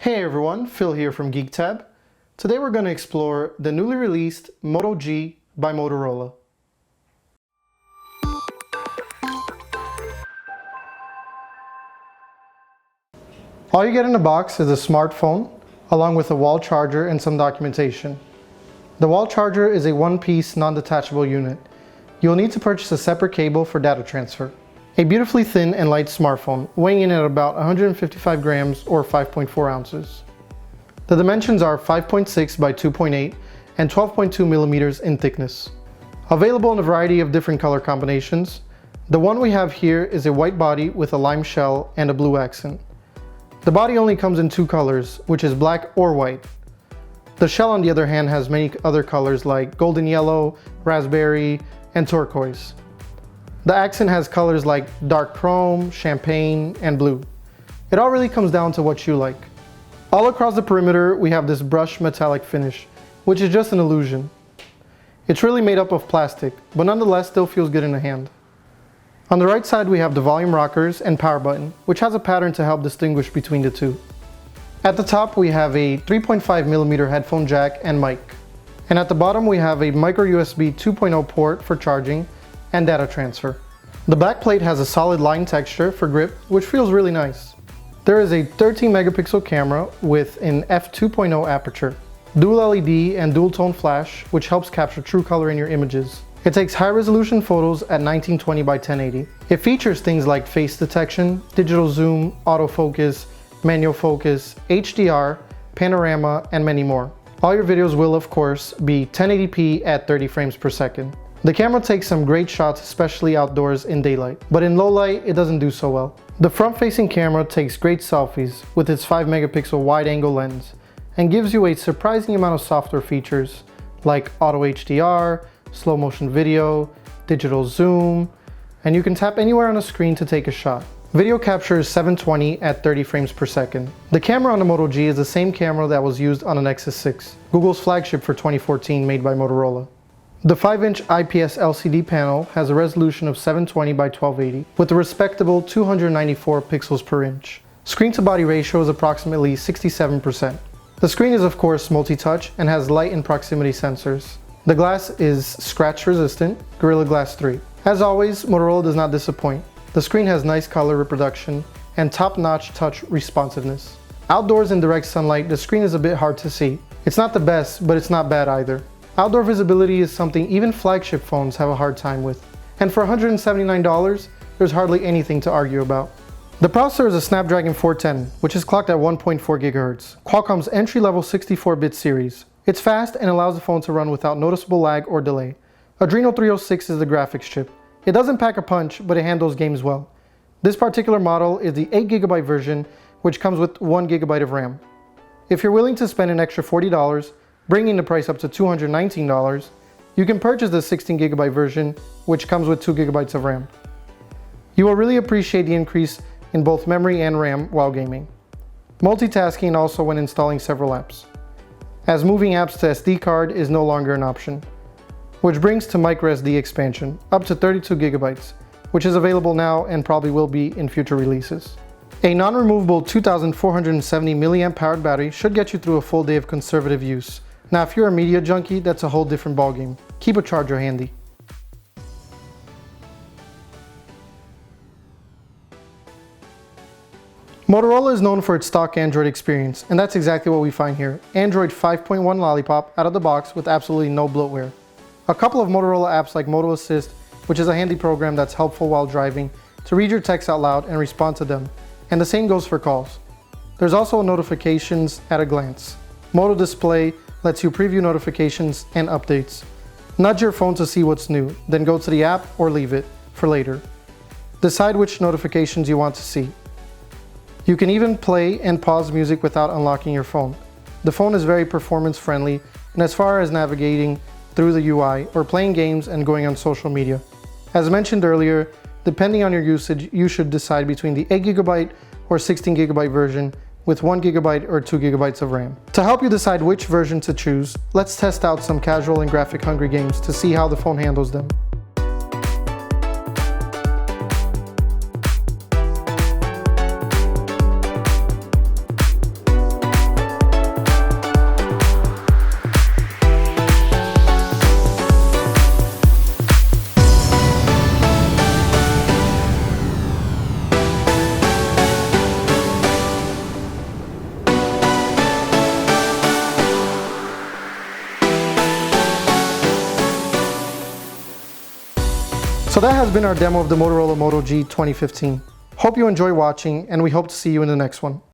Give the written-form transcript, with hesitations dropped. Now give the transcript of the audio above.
Hey everyone, Phil here from GeekTab. Today we're going to explore the newly released Moto G by Motorola. All you get in the box is a smartphone, along with a wall charger and some documentation. The wall charger is a one-piece non-detachable unit. You'll need to purchase a separate cable for data transfer. A beautifully thin and light smartphone, weighing in at about 155 grams or 5.4 ounces. The dimensions are 5.6 by 2.8 and 12.2 millimeters in thickness. Available in a variety of different color combinations. The one we have here is a white body with a lime shell and a blue accent. The body only comes in two colors, which is black or white. The shell, on the other hand, has many other colors like golden yellow, raspberry, and turquoise. The accent has colors like dark chrome, champagne, and blue. It all really comes down to what you like. All across the perimeter, we have this brushed metallic finish, which is just an illusion. It's really made up of plastic, but nonetheless still feels good in the hand. On the right side, we have the volume rockers and power button, which has a pattern to help distinguish between the two. At the top, we have a 3.5mm headphone jack and mic. And at the bottom, we have a micro USB 2.0 port for charging and data transfer. The back plate has a solid line texture for grip, which feels really nice. There is a 13 megapixel camera with an f2.0 aperture, dual LED and dual tone flash, which helps capture true color in your images. It takes high resolution photos at 1920 by 1080. It features things like face detection, digital zoom, autofocus, manual focus, HDR, panorama, and many more. All your videos will, of course, be 1080p at 30 frames per second. The camera takes some great shots, especially outdoors in daylight, but in low light, it doesn't do so well. The front-facing camera takes great selfies with its 5 megapixel wide-angle lens and gives you a surprising amount of software features like auto HDR, slow motion video, digital zoom, and you can tap anywhere on the screen to take a shot. Video capture is 720 at 30 frames per second. The camera on the Moto G is the same camera that was used on the Nexus 6, Google's flagship for 2014 made by Motorola. The 5-inch IPS LCD panel has a resolution of 720 by 1280 with a respectable 294 pixels per inch. Screen-to-body ratio is approximately 67%. The screen is of course multi-touch and has light and proximity sensors. The glass is scratch-resistant, Gorilla Glass 3. As always, Motorola does not disappoint. The screen has nice color reproduction and top-notch touch responsiveness. Outdoors in direct sunlight, the screen is a bit hard to see. It's not the best, but it's not bad either. Outdoor visibility is something even flagship phones have a hard time with. And for $179, there's hardly anything to argue about. The processor is a Snapdragon 410, which is clocked at 1.4 GHz, Qualcomm's entry-level 64-bit series. It's fast and allows the phone to run without noticeable lag or delay. Adreno 306 is the graphics chip. It doesn't pack a punch, but it handles games well. This particular model is the 8GB version, which comes with 1GB of RAM. If you're willing to spend an extra $40, bringing the price up to $219, you can purchase the 16GB version, which comes with 2GB of RAM. You will really appreciate the increase in both memory and RAM while gaming. Multitasking also when installing several apps, as moving apps to SD card is no longer an option. Which brings to microSD expansion, up to 32GB, which is available now and probably will be in future releases. A non-removable 2470 mAh powered battery should get you through a full day of conservative use. Now, if you're a media junkie, that's a whole different ballgame. Keep a charger handy. Motorola is known for its stock Android experience, and that's exactly what we find here. Android 5.1 Lollipop out of the box with absolutely no bloatware. A couple of Motorola apps like Moto Assist, which is a handy program that's helpful while driving to read your texts out loud and respond to them. And the same goes for calls. There's also notifications at a glance. Moto Display lets you preview notifications and updates. Nudge your phone to see what's new, then go to the app or leave it for later. Decide which notifications you want to see. You can even play and pause music without unlocking your phone. The phone is very performance friendly, and as far as navigating through the UI or playing games and going on social media. As mentioned earlier, depending on your usage, you should decide between the 8GB or 16GB version with 1GB or 2GB of RAM. To help you decide which version to choose, let's test out some casual and graphic-hungry games to see how the phone handles them. So that has been our demo of the Motorola Moto G 2015. Hope you enjoy watching, and we hope to see you in the next one.